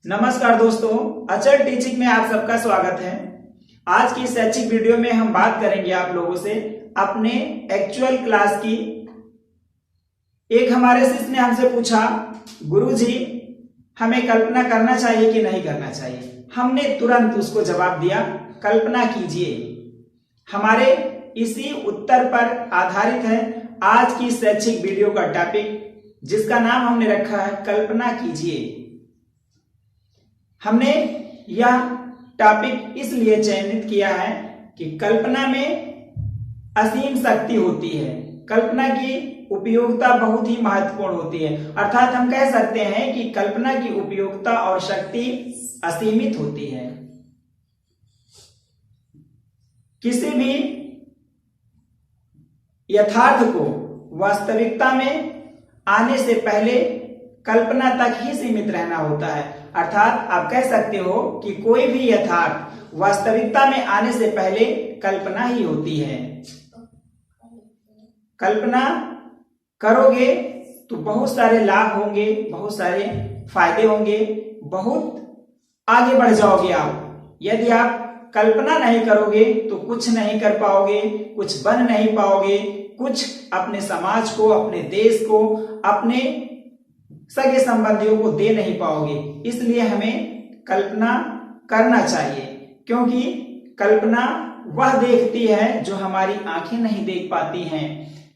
नमस्कार दोस्तों, अचल टीचिंग में आप सबका स्वागत है। आज की शैक्षिक वीडियो में हम बात करेंगे आप लोगों से अपने एक्चुअल क्लास की। एक हमारे शिष्य ने हमसे पूछा, गुरुजी हमें कल्पना करना चाहिए कि नहीं करना चाहिए। हमने तुरंत उसको जवाब दिया, कल्पना कीजिए। हमारे इसी उत्तर पर आधारित है आज की शैक्षिक वीडियो का टॉपिक, जिसका नाम हमने रखा है कल्पना कीजिए। हमने यह टॉपिक इसलिए चयनित किया है कि कल्पना में असीम शक्ति होती है। कल्पना की उपयोगिता बहुत ही महत्वपूर्ण होती है। अर्थात हम कह सकते हैं कि कल्पना की उपयोगिता और शक्ति असीमित होती है। किसी भी यथार्थ को वास्तविकता में आने से पहले कल्पना तक ही सीमित रहना होता है। अर्थात आप कह सकते हो कि कोई भी यथार्थ वास्तविकता में आने से पहले कल्पना ही होती है। कल्पना करोगे तो बहुत सारे लाभ होंगे, बहुत सारे फायदे होंगे, बहुत आगे बढ़ जाओगे आप। यदि आप कल्पना नहीं करोगे तो कुछ नहीं कर पाओगे, कुछ बन नहीं पाओगे, कुछ अपने समाज को, अपने देश को, अपने सगे संबंधियों को दे नहीं पाओगे। इसलिए हमें कल्पना करना चाहिए, क्योंकि कल्पना वह देखती है जो हमारी आंखें नहीं देख पाती हैं।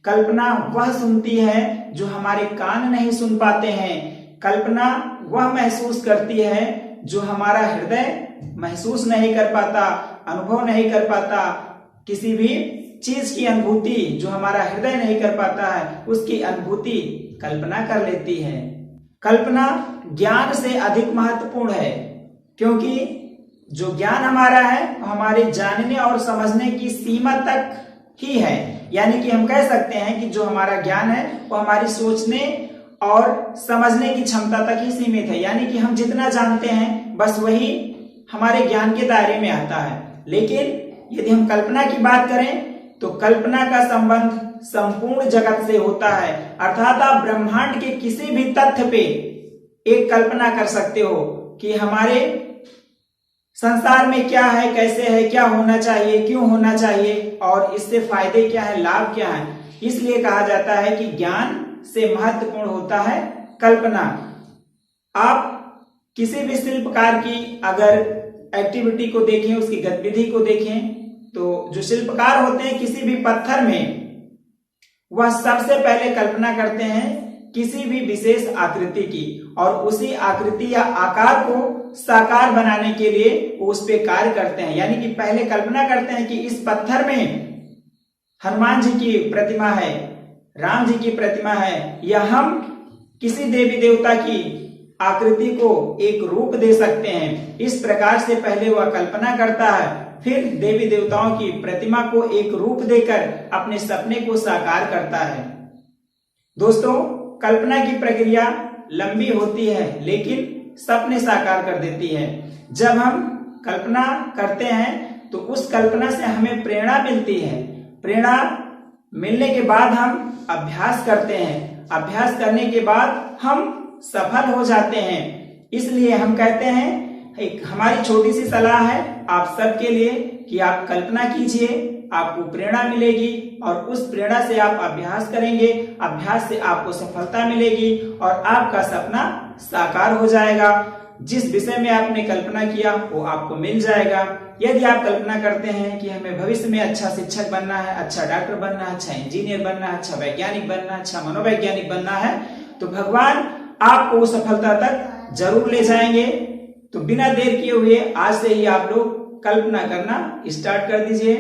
कल्पना वह सुनती है जो हमारे कान नहीं सुन पाते हैं। कल्पना वह महसूस करती है जो हमारा हृदय महसूस नहीं कर पाता, अनुभव नहीं कर पाता। किसी भी चीज की अनुभूति जो हमारा हृदय नहीं कर पाता है, उसकी अनुभूति कल्पना कर लेती है। कल्पना ज्ञान से अधिक महत्वपूर्ण है, क्योंकि जो ज्ञान हमारा है हमारे जानने और समझने की सीमा तक ही है। यानी कि हम कह सकते हैं कि जो हमारा ज्ञान है वो हमारी सोचने और समझने की क्षमता तक ही सीमित है। यानी कि हम जितना जानते हैं बस वही हमारे ज्ञान के दायरे में आता है। लेकिन यदि हम कल्पना की बात करें तो कल्पना का संबंध संपूर्ण जगत से होता है। अर्थात आप ब्रह्मांड के किसी भी तथ्य पे एक कल्पना कर सकते हो कि हमारे संसार में क्या है, कैसे है, क्या होना चाहिए, क्यों होना चाहिए और इससे फायदे क्या है, लाभ क्या है। इसलिए कहा जाता है कि ज्ञान से महत्वपूर्ण होता है कल्पना। आप किसी भी शिल्पकार की अगर एक्टिविटी को देखें, उसकी गतिविधि को देखें, तो जो शिल्पकार होते हैं किसी भी पत्थर में वह सबसे पहले कल्पना करते हैं किसी भी विशेष आकृति की, और उसी आकृति या आकार को साकार बनाने के लिए वो उस पे कार्य करते हैं। यानी कि पहले कल्पना करते हैं कि इस पत्थर में हनुमान जी की प्रतिमा है, राम जी की प्रतिमा है, या हम किसी देवी देवता की आकृति को एक रूप दे सकते हैं। इस प्रकार से पहले वह कल्पना करता है, फिर देवी देवताओं की प्रतिमा को एक रूप देकर अपने सपने को साकार करता है। दोस्तों, कल्पना की प्रक्रिया लंबी होती है लेकिन सपने साकार कर देती है। जब हम कल्पना करते हैं तो उस कल्पना से हमें प्रेरणा मिलती है। प्रेरणा मिलने के बाद हम अभ्यास करते हैं। अभ्यास करने के बाद हम सफल हो जाते हैं। इसलिए हम कहते हैं, एक हमारी छोटी सी सलाह है आप सबके लिए कि आप कल्पना कीजिए, आपको प्रेरणा मिलेगी और उस प्रेरणा से आप अभ्यास करेंगे। अभ्यास से आपको सफलता मिलेगी और आपका सपना साकार हो जाएगा। जिस विषय में आपने कल्पना किया वो आपको मिल जाएगा। यदि आप कल्पना करते हैं कि हमें भविष्य में अच्छा शिक्षक बनना है, अच्छा डॉक्टर बनना है, अच्छा इंजीनियर बनना है, अच्छा वैज्ञानिक बनना है, अच्छा मनोवैज्ञानिक बनना है, तो भगवान आपको सफलता तक जरूर ले जाएंगे। तो बिना देर किए हुए आज से ही आप लोग कल्पना करना स्टार्ट कर दीजिए।